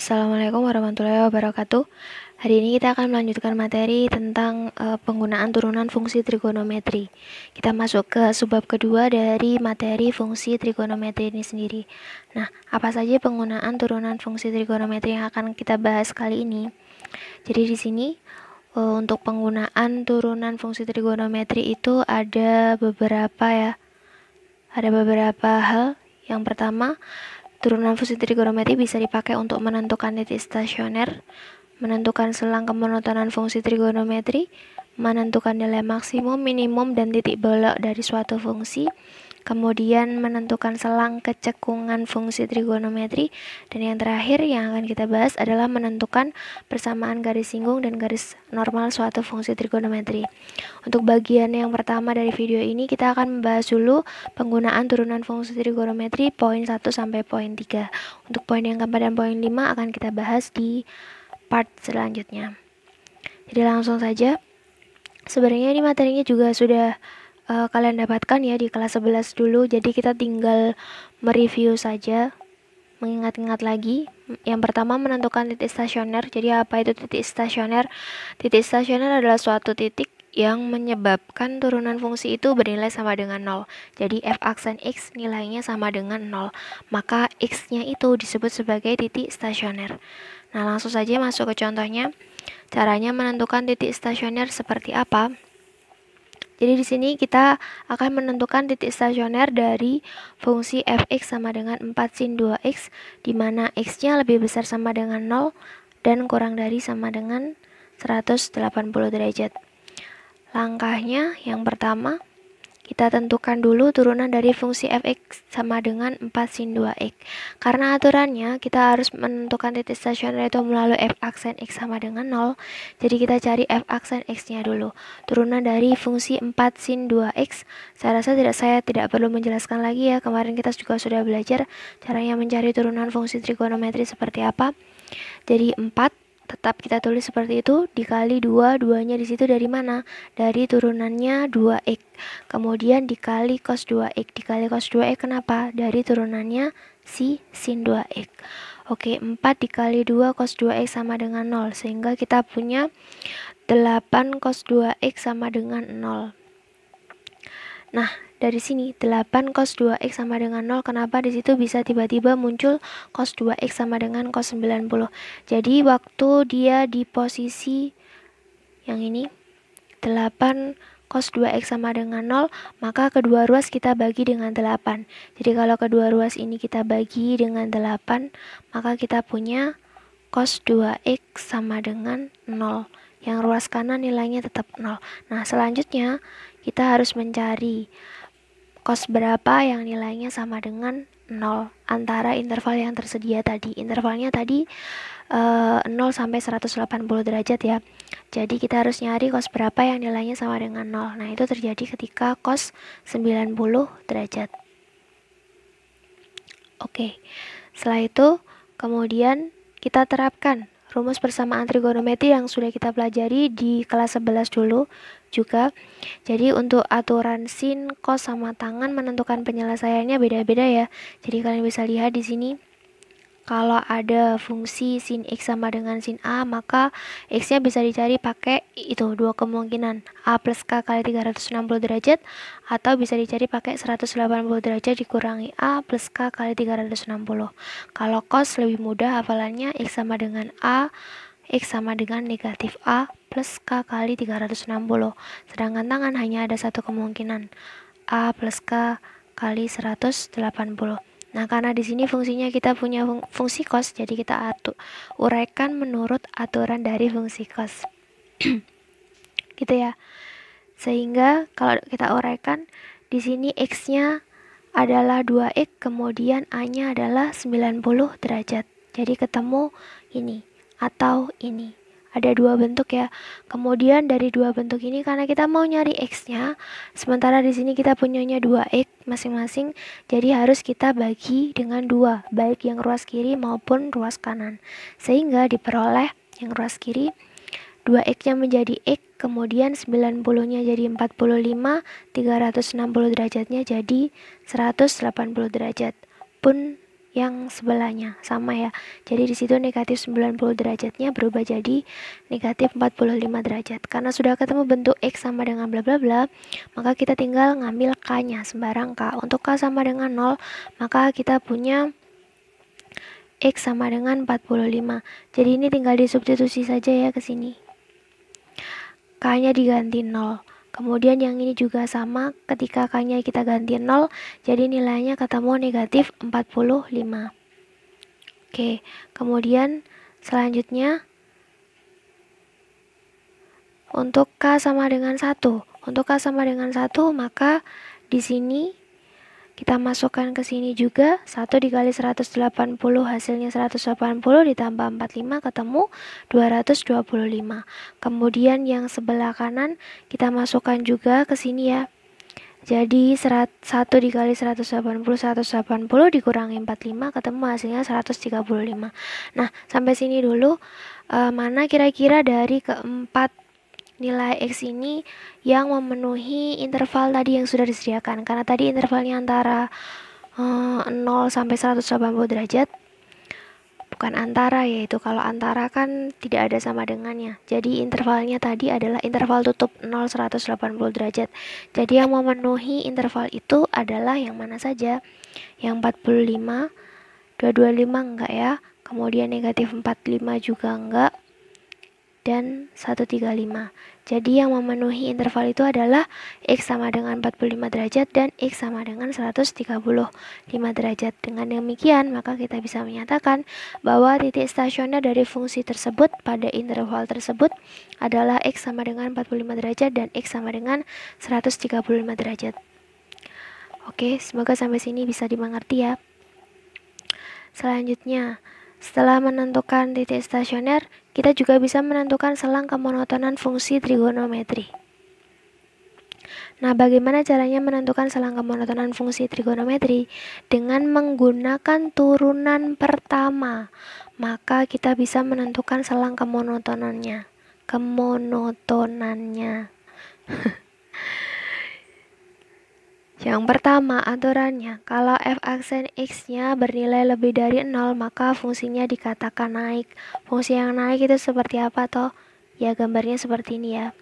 Assalamualaikum warahmatullahi wabarakatuh. Hari ini kita akan melanjutkan materi tentang penggunaan turunan fungsi trigonometri. Kita masuk ke subbab kedua dari materi fungsi trigonometri ini sendiri. Nah, apa saja penggunaan turunan fungsi trigonometri yang akan kita bahas kali ini? Jadi di sini untuk penggunaan turunan fungsi trigonometri itu ada beberapa hal. Yang pertama, turunan fungsi trigonometri bisa dipakai untuk menentukan titik stasioner, menentukan selang kemonotonan fungsi trigonometri, menentukan nilai maksimum, minimum, dan titik belok dari suatu fungsi, kemudian menentukan selang kecekungan fungsi trigonometri, dan yang terakhir yang akan kita bahas adalah menentukan persamaan garis singgung dan garis normal suatu fungsi trigonometri. Untuk bagian yang pertama dari video ini kita akan membahas dulu penggunaan turunan fungsi trigonometri poin 1 sampai poin 3. Untuk poin yang keempat dan poin 5 akan kita bahas di part selanjutnya. Jadi langsung saja. Sebenarnya ini materinya juga sudah kalian dapatkan ya di kelas 11 dulu. Jadi kita tinggal mereview saja, mengingat-ingat lagi. Yang pertama, menentukan titik stasioner. Jadi apa itu titik stasioner? Titik stasioner adalah suatu titik yang menyebabkan turunan fungsi itu bernilai sama dengan 0. Jadi f aksen x nilainya sama dengan 0. Maka x-nya itu disebut sebagai titik stasioner. Nah, langsung saja masuk ke contohnya. Caranya menentukan titik stasioner seperti apa? Jadi di sini kita akan menentukan titik stasioner dari fungsi fx sama dengan 4 sin 2x, di mana x-nya lebih besar sama dengan 0 dan kurang dari sama dengan 180 derajat. Langkahnya yang pertama, kita tentukan dulu turunan dari fungsi fx sama dengan 4 sin 2x. Karena aturannya kita harus menentukan titik stasioner itu melalui f aksen x sama dengan 0. Jadi kita cari f aksen x-nya dulu. Turunan dari fungsi 4 sin 2x. Saya rasa saya tidak perlu menjelaskan lagi ya. Kemarin kita juga sudah belajar caranya mencari turunan fungsi trigonometri seperti apa. Jadi 4 tetap kita tulis seperti itu, dikali 2, 2-nya di situ dari mana? Dari turunannya 2x. Kemudian dikali cos 2x. Dikali cos 2x kenapa? Dari turunannya si sin 2x. Oke, 4 dikali 2 cos 2x sama dengan 0. Sehingga kita punya 8 cos 2x sama dengan 0. Nah, dari sini 8 cos 2x sama dengan 0. Kenapa di situ bisa tiba-tiba muncul cos 2x sama dengan cos 90? Jadi waktu dia di posisi yang ini 8 cos 2x sama dengan 0, maka kedua ruas kita bagi dengan 8. Jadi kalau kedua ruas ini kita bagi dengan 8, maka kita punya cos 2x sama dengan 0. Yang ruas kanan nilainya tetap 0. Nah, selanjutnya kita harus mencari cos berapa yang nilainya sama dengan 0 antara interval yang tersedia tadi. Intervalnya tadi 0 sampai 180 derajat ya. Jadi kita harus nyari cos berapa yang nilainya sama dengan 0. Nah, itu terjadi ketika cos 90 derajat. Oke. Setelah itu kemudian kita terapkan rumus persamaan trigonometri yang sudah kita pelajari di kelas 11 dulu juga. Jadi untuk aturan sin, cos sama tangen menentukan penyelesaiannya beda-beda ya. Jadi kalian bisa lihat di sini kalau ada fungsi sin x sama dengan sin a, maka x-nya bisa dicari pakai itu dua kemungkinan, a plus k kali 360 derajat, atau bisa dicari pakai 180 derajat dikurangi a plus k kali 360. Kalau cos lebih mudah hafalannya, x sama dengan a, x sama dengan negatif a plus k kali 360. Sedangkan tangan hanya ada satu kemungkinan, a plus k kali 180. Nah, karena di sini fungsinya kita punya fungsi cos, jadi kita uraikan menurut aturan dari fungsi cos. Gitu ya. Sehingga kalau kita uraikan di sini x-nya adalah 2x, kemudian a-nya adalah 90 derajat. Jadi ketemu ini atau ini. Ada dua bentuk ya. Kemudian dari dua bentuk ini karena kita mau nyari x-nya, sementara di sini kita punyanya 2x masing-masing, jadi harus kita bagi dengan 2, baik yang ruas kiri maupun ruas kanan. Sehingga diperoleh yang ruas kiri 2x-nya menjadi x, kemudian 90-nya jadi 45, 360 derajatnya jadi 180 derajat. Pun yang sebelahnya sama ya. Jadi di situ negatif 90 derajatnya berubah jadi negatif 45 derajat. Karena sudah ketemu bentuk X sama dengan bla bla bla, maka kita tinggal ngambil K-nya sembarang K. Untuk K sama dengan 0, maka kita punya X sama dengan 45. Jadi ini tinggal disubstitusi saja ya ke sini. K-nya diganti 0. Kemudian yang ini juga sama, ketika K-nya kita ganti 0, jadi nilainya ketemu negatif 45. Oke, kemudian selanjutnya untuk K sama dengan 1. Untuk K sama dengan 1, maka di sini kita masukkan ke sini juga, 1 dikali 180 hasilnya 180 ditambah 45 ketemu 225. Kemudian yang sebelah kanan kita masukkan juga ke sini ya. Jadi 1 dikali 180 dikurangi 45 ketemu hasilnya 135. Nah, sampai sini dulu. Mana kira-kira dari keempat nilai X ini yang memenuhi interval tadi yang sudah disediakan? Karena tadi intervalnya antara 0 sampai 180 derajat. Bukan antara, yaitu kalau antara kan tidak ada sama dengannya. Jadi intervalnya tadi adalah interval tutup 0-180 derajat. Jadi yang memenuhi interval itu adalah yang mana saja? Yang 45, 225 enggak ya. Kemudian negatif 45 juga enggak. Dan 135. Jadi yang memenuhi interval itu adalah X sama dengan 45 derajat dan X sama dengan 135 derajat. Dengan demikian, maka kita bisa menyatakan bahwa titik stasioner dari fungsi tersebut pada interval tersebut adalah X sama dengan 45 derajat dan X sama dengan 135 derajat. Oke, semoga sampai sini bisa dimengerti ya. Selanjutnya, setelah menentukan titik stasioner, kita juga bisa menentukan selang kemonotonan fungsi trigonometri. Nah, bagaimana caranya menentukan selang kemonotonan fungsi trigonometri? Dengan menggunakan turunan pertama, maka kita bisa menentukan selang kemonotonannya. Yang pertama, aturannya, kalau f aksen X-nya bernilai lebih dari 0, maka fungsinya dikatakan naik. Fungsi yang naik itu seperti apa toh? Ya, gambarnya seperti ini ya.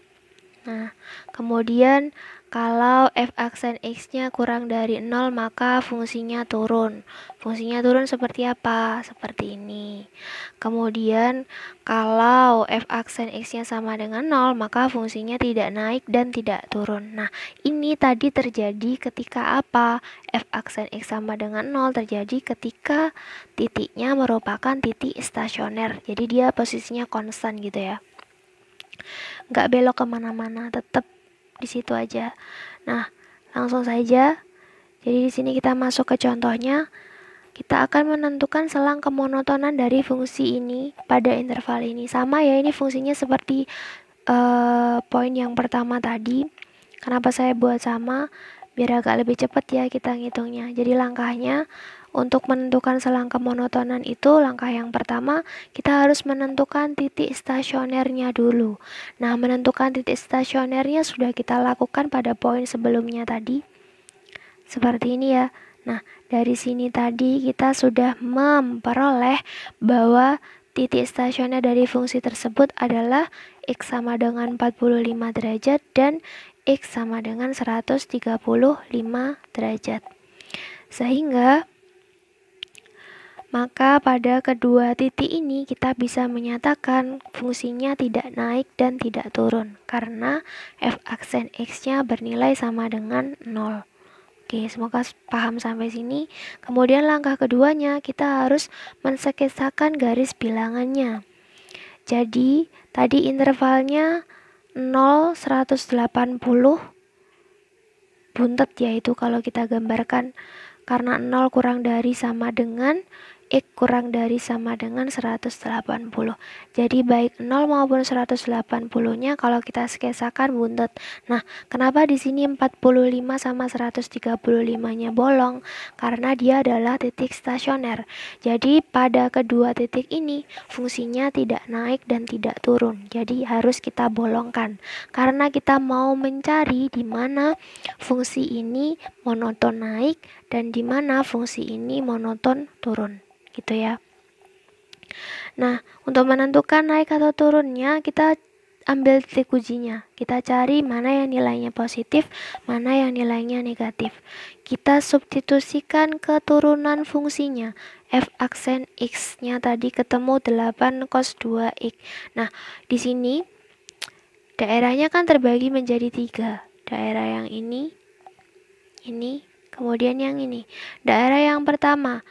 Nah, kemudian kalau f aksen X-nya kurang dari 0, maka fungsinya turun. Fungsinya turun seperti apa? Seperti ini. Kemudian kalau f aksen X-nya sama dengan 0, maka fungsinya tidak naik dan tidak turun. Nah, ini tadi terjadi ketika apa? F aksen X sama dengan 0 terjadi ketika titiknya merupakan titik stasioner. Jadi dia posisinya konstan gitu ya. Nggak belok kemana-mana, tetap di situ aja. Nah, langsung saja. Jadi di sini kita masuk ke contohnya. Kita akan menentukan selang kemonotonan dari fungsi ini pada interval ini. Sama ya, ini fungsinya seperti poin yang pertama tadi. Kenapa saya buat sama? Biar agak lebih cepat ya kita ngitungnya. Jadi langkahnya untuk menentukan selang kemonotonan itu, langkah yang pertama kita harus menentukan titik stasionernya dulu. Nah, menentukan titik stasionernya sudah kita lakukan pada poin sebelumnya tadi. Seperti ini ya. Nah, dari sini tadi kita sudah memperoleh bahwa titik stasioner dari fungsi tersebut adalah X sama dengan 45 derajat dan X sama dengan 135 derajat. Sehingga maka pada kedua titik ini kita bisa menyatakan fungsinya tidak naik dan tidak turun karena f aksen X-nya bernilai sama dengan 0. Oke, semoga paham sampai sini. Kemudian langkah keduanya kita harus mensketsakan garis bilangannya. Jadi, tadi intervalnya 0-180 buntet, yaitu kalau kita gambarkan karena 0 kurang dari sama dengan X kurang dari sama dengan 180. Jadi baik 0 maupun 180-nya kalau kita skesakan buntut. Nah, kenapa di sini 45 sama 135-nya bolong? Karena dia adalah titik stasioner. Jadi pada kedua titik ini fungsinya tidak naik dan tidak turun. Jadi harus kita bolongkan. Karena kita mau mencari di mana fungsi ini monoton naik dan di mana fungsi ini monoton turun. Gitu ya. Nah, untuk menentukan naik atau turunnya, kita ambil titik ujinya. Kita cari mana yang nilainya positif, mana yang nilainya negatif. Kita substitusikan keturunan fungsinya. F aksen X-nya tadi ketemu 8 cos 2X. Nah, di sini daerahnya kan terbagi menjadi 3. Daerah yang ini, kemudian yang ini. Daerah yang pertama,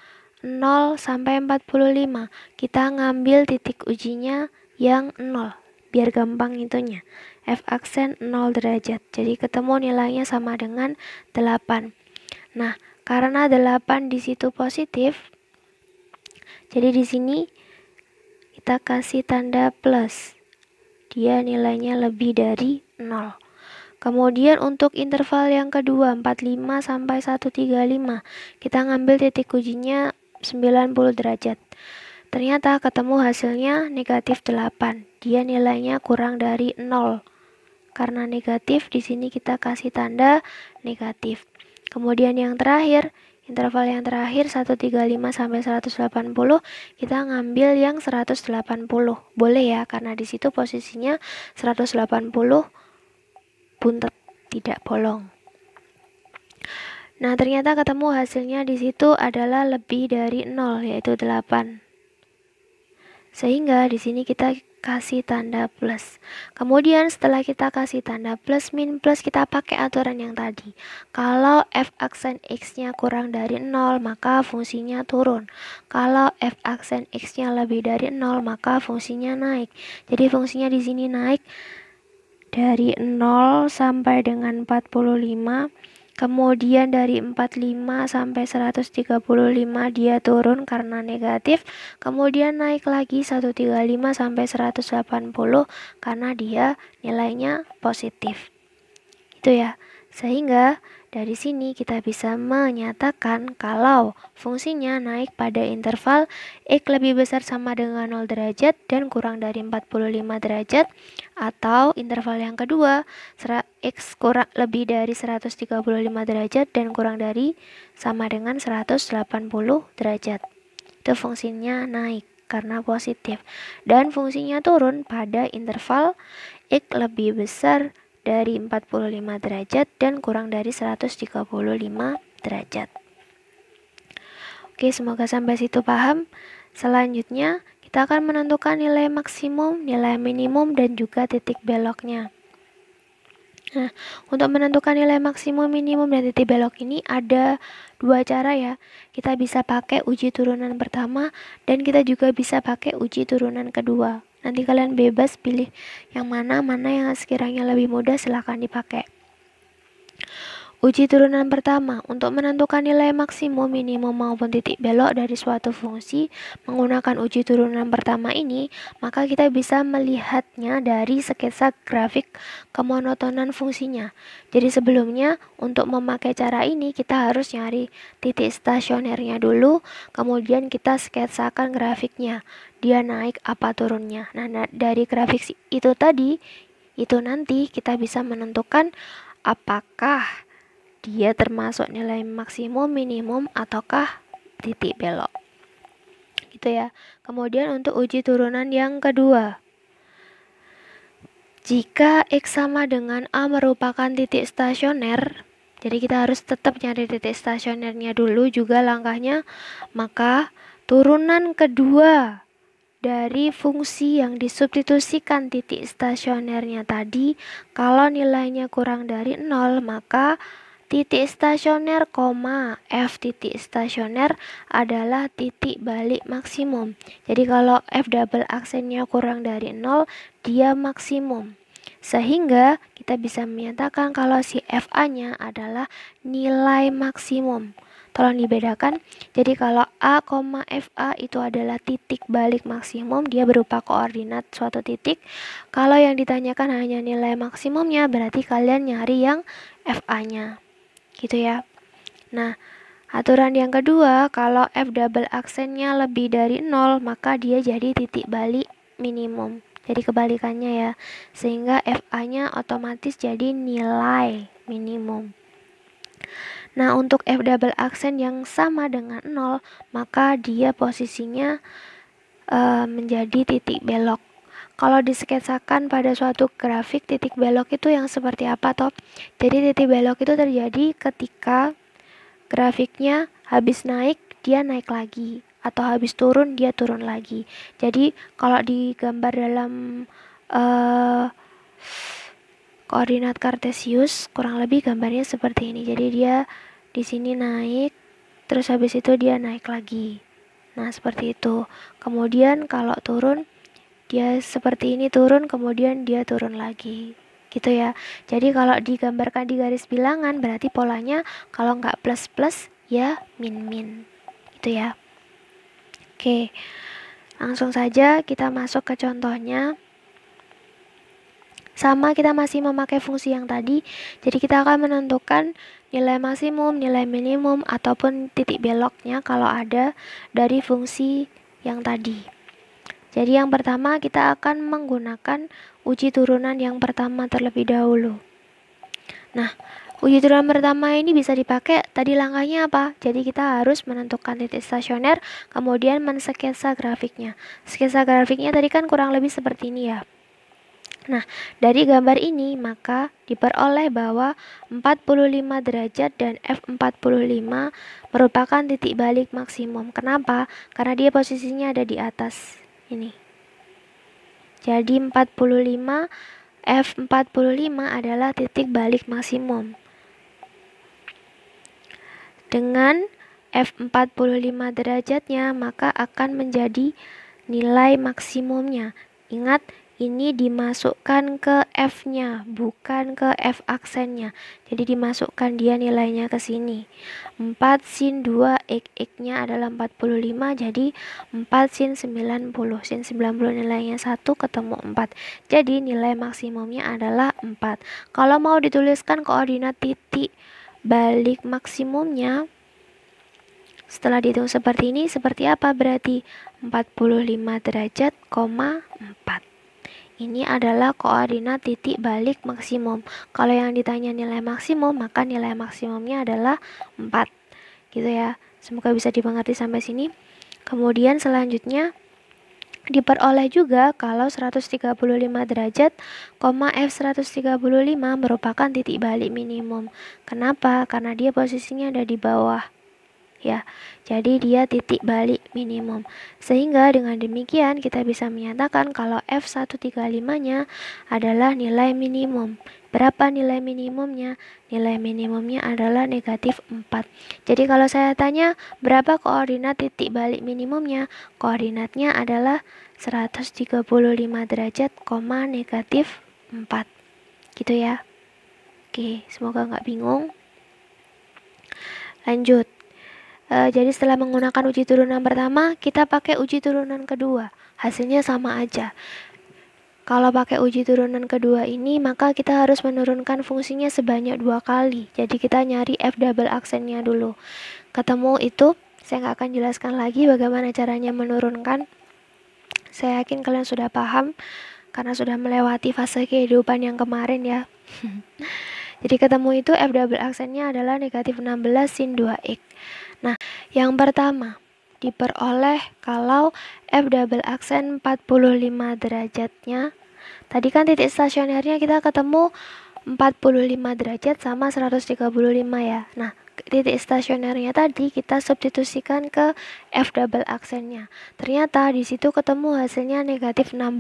0 sampai 45. Kita ngambil titik ujinya yang 0. Biar gampang itunya. F aksen 0 derajat. Jadi ketemu nilainya sama dengan 8. Nah, karena 8 di situ positif, jadi di sini kita kasih tanda plus. Dia nilainya lebih dari 0. Kemudian untuk interval yang kedua 45 sampai 135, kita ngambil titik ujinya 90 derajat. Ternyata ketemu hasilnya negatif 8. Dia nilainya kurang dari 0. Karena negatif, di sini kita kasih tanda negatif. Kemudian yang terakhir, interval yang terakhir 135 sampai 180, kita ngambil yang 180. Boleh ya, karena di situ posisinya 180 buntet, tidak bolong. Nah, ternyata ketemu hasilnya di situ adalah lebih dari 0, yaitu 8. Sehingga di sini kita kasih tanda plus. Kemudian setelah kita kasih tanda plus min plus, kita pakai aturan yang tadi. Kalau f aksen X-nya kurang dari 0, maka fungsinya turun. Kalau f aksen X-nya lebih dari 0, maka fungsinya naik. Jadi fungsinya di sini naik dari 0 sampai dengan 45. Kemudian dari 45 sampai 135 dia turun karena negatif. Kemudian naik lagi 135 sampai 180 karena dia nilainya positif. Itu ya. Sehingga dari sini kita bisa menyatakan kalau fungsinya naik pada interval X lebih besar sama dengan 0 derajat dan kurang dari 45 derajat, atau interval yang kedua X kurang lebih dari 135 derajat dan kurang dari sama dengan 180 derajat. Itu fungsinya naik karena positif. Dan fungsinya turun pada interval X lebih besar dari 45 derajat dan kurang dari 135 derajat. Oke, semoga sampai situ paham. Selanjutnya, kita akan menentukan nilai maksimum, nilai minimum, dan juga titik beloknya. Nah, untuk menentukan nilai maksimum, minimum, dan titik belok ini ada dua cara ya. Kita bisa pakai uji turunan pertama dan kita juga bisa pakai uji turunan kedua. Nanti kalian bebas pilih yang mana yang sekiranya lebih mudah, silahkan dipakai. Uji turunan pertama, untuk menentukan nilai maksimum, minimum, maupun titik belok dari suatu fungsi menggunakan uji turunan pertama ini, maka kita bisa melihatnya dari sketsa grafik kemonotonan fungsinya. Jadi sebelumnya, untuk memakai cara ini, kita harus nyari titik stasionernya dulu, kemudian kita sketsakan grafiknya. Dia naik apa turunnya. Nah, dari grafik itu tadi, itu nanti kita bisa menentukan apakah dia termasuk nilai maksimum, minimum, ataukah titik belok. Gitu ya. Kemudian untuk uji turunan yang kedua. Jika X sama dengan A merupakan titik stasioner, jadi kita harus tetap nyari titik stasionernya dulu juga langkahnya, maka turunan kedua dari fungsi yang disubstitusikan titik stasionernya tadi, kalau nilainya kurang dari 0, maka titik stasioner, F titik stasioner adalah titik balik maksimum. Jadi kalau F double aksennya kurang dari 0, dia maksimum. Sehingga kita bisa menyatakan kalau si FA-nya adalah nilai maksimum. tolong dibedakan. Jadi kalau A, FA itu adalah titik balik maksimum, dia berupa koordinat suatu titik. Kalau yang ditanyakan hanya nilai maksimumnya, berarti kalian nyari yang FA-nya. Gitu ya. Nah, aturan yang kedua, kalau F double aksennya lebih dari 0, maka dia jadi titik balik minimum. Jadi kebalikannya ya. Sehingga FA-nya otomatis jadi nilai minimum. Nah, untuk F double aksen yang sama dengan 0, maka dia posisinya menjadi titik belok. Kalau disketsakan pada suatu grafik, titik belok itu yang seperti apa toh? Jadi titik belok itu terjadi ketika grafiknya habis naik, dia naik lagi, atau habis turun, dia turun lagi. Jadi kalau digambar dalam koordinat kartesius, kurang lebih gambarnya seperti ini. Jadi dia di sini naik, terus habis itu dia naik lagi. Nah, seperti itu. Kemudian kalau turun, dia seperti ini turun, kemudian dia turun lagi. Gitu ya. Jadi kalau digambarkan di garis bilangan, berarti polanya kalau nggak plus-plus, ya min-min. Gitu ya. Oke. Langsung saja kita masuk ke contohnya. Sama, kita masih memakai fungsi yang tadi. Jadi kita akan menentukan nilai maksimum, nilai minimum, ataupun titik beloknya kalau ada dari fungsi yang tadi. Jadi yang pertama kita akan menggunakan uji turunan yang pertama terlebih dahulu. Nah, uji turunan pertama ini bisa dipakai, tadi langkahnya apa? Jadi kita harus menentukan titik stasioner, kemudian mensketsa grafiknya. Sketsa grafiknya tadi kan kurang lebih seperti ini ya. Nah, dari gambar ini maka diperoleh bahwa 45 derajat dan F45 merupakan titik balik maksimum. Kenapa? Karena dia posisinya ada di atas ini. Jadi 45 F45 adalah titik balik maksimum. Dengan F45 derajatnya maka akan menjadi nilai maksimumnya. Ingat, ini dimasukkan ke F-nya, bukan ke F aksennya. Jadi dimasukkan dia nilainya ke sini. 4 sin 2 X-nya adalah 45, jadi 4 sin 90. Sin 90 nilainya 1, ketemu 4. Jadi nilai maksimumnya adalah 4. Kalau mau dituliskan koordinat titik balik maksimumnya, setelah dihitung seperti ini, seperti apa berarti? 45 derajat, 4. Ini adalah koordinat titik balik maksimum. Kalau yang ditanya nilai maksimum, maka nilai maksimumnya adalah 4. Gitu ya. Semoga bisa dimengerti sampai sini. Kemudian selanjutnya diperoleh juga kalau 135 derajat, F135 merupakan titik balik minimum. Kenapa? Karena dia posisinya ada di bawah. Ya, jadi dia titik balik minimum. Sehingga dengan demikian kita bisa menyatakan kalau F135-nya adalah nilai minimum. Berapa nilai minimumnya? Nilai minimumnya adalah negatif 4. Jadi kalau saya tanya berapa koordinat titik balik minimumnya? Koordinatnya adalah 135 derajat, negatif 4. Gitu ya. Oke, semoga nggak bingung. Lanjut. Jadi setelah menggunakan uji turunan pertama, kita pakai uji turunan kedua. Hasilnya sama aja. Kalau pakai uji turunan kedua ini, maka kita harus menurunkan fungsinya sebanyak 2 kali. Jadi kita nyari F double aksennya dulu. Ketemu itu, saya nggak akan jelaskan lagi bagaimana caranya menurunkan. Saya yakin kalian sudah paham, karena sudah melewati fase kehidupan yang kemarin ya. Jadi ketemu itu F double aksennya adalah negatif 16 sin 2X. Nah, yang pertama diperoleh kalau F double aksen 45 derajatnya. Tadi kan titik stasionernya kita ketemu 45 derajat sama 135 ya. Nah, titik stasionernya tadi kita substitusikan ke F double aksennya. Ternyata di situ ketemu hasilnya negatif 16,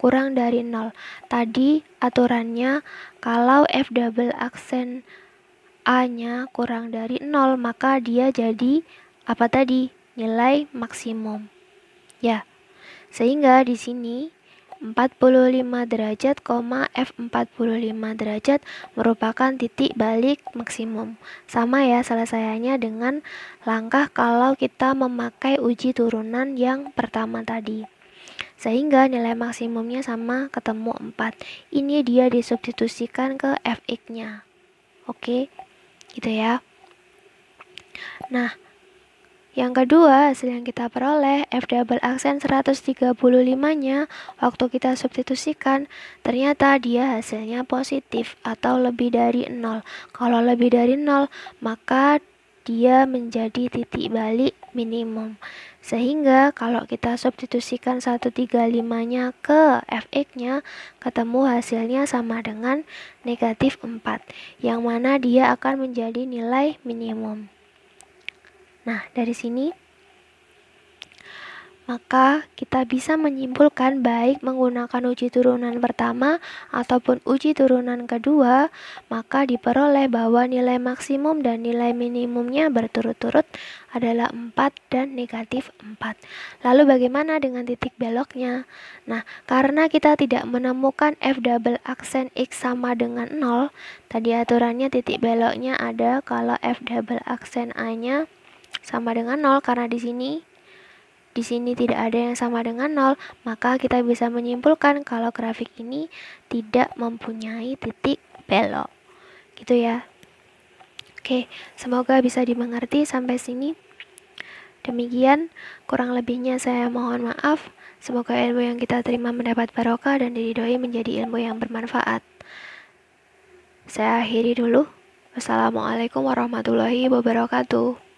kurang dari 0. Tadi aturannya kalau F double aksen A-nya kurang dari 0, maka dia jadi apa tadi? Nilai maksimum. Ya. Sehingga di sini 45 derajat, F 45 derajat merupakan titik balik maksimum. Sama ya selesaiannya dengan langkah kalau kita memakai uji turunan yang pertama tadi. Sehingga nilai maksimumnya sama, ketemu 4. Ini dia disubstitusikan ke Fx-nya. Oke, gitu ya. Nah, yang kedua, hasil yang kita peroleh, F double aksen 135-nya, waktu kita substitusikan, ternyata dia hasilnya positif atau lebih dari 0. Kalau lebih dari 0, maka dia menjadi titik balik minimum. Sehingga kalau kita substitusikan 135-nya ke Fx-nya, ketemu hasilnya sama dengan negatif 4, yang mana dia akan menjadi nilai minimum. Nah, dari sini maka kita bisa menyimpulkan baik menggunakan uji turunan pertama ataupun uji turunan kedua, maka diperoleh bahwa nilai maksimum dan nilai minimumnya berturut-turut adalah 4 dan negatif 4. Lalu bagaimana dengan titik beloknya? Nah, karena kita tidak menemukan F double aksen X sama dengan 0, tadi aturannya titik beloknya ada kalau F double aksen A-nya sama dengan 0, karena di sini tidak ada yang sama dengan 0, maka kita bisa menyimpulkan kalau grafik ini tidak mempunyai titik belok. Gitu ya. Oke, semoga bisa dimengerti sampai sini. Demikian, kurang lebihnya saya mohon maaf. Semoga ilmu yang kita terima mendapat barokah dan diridhoi menjadi ilmu yang bermanfaat. Saya akhiri dulu. Wassalamualaikum warahmatullahi wabarakatuh.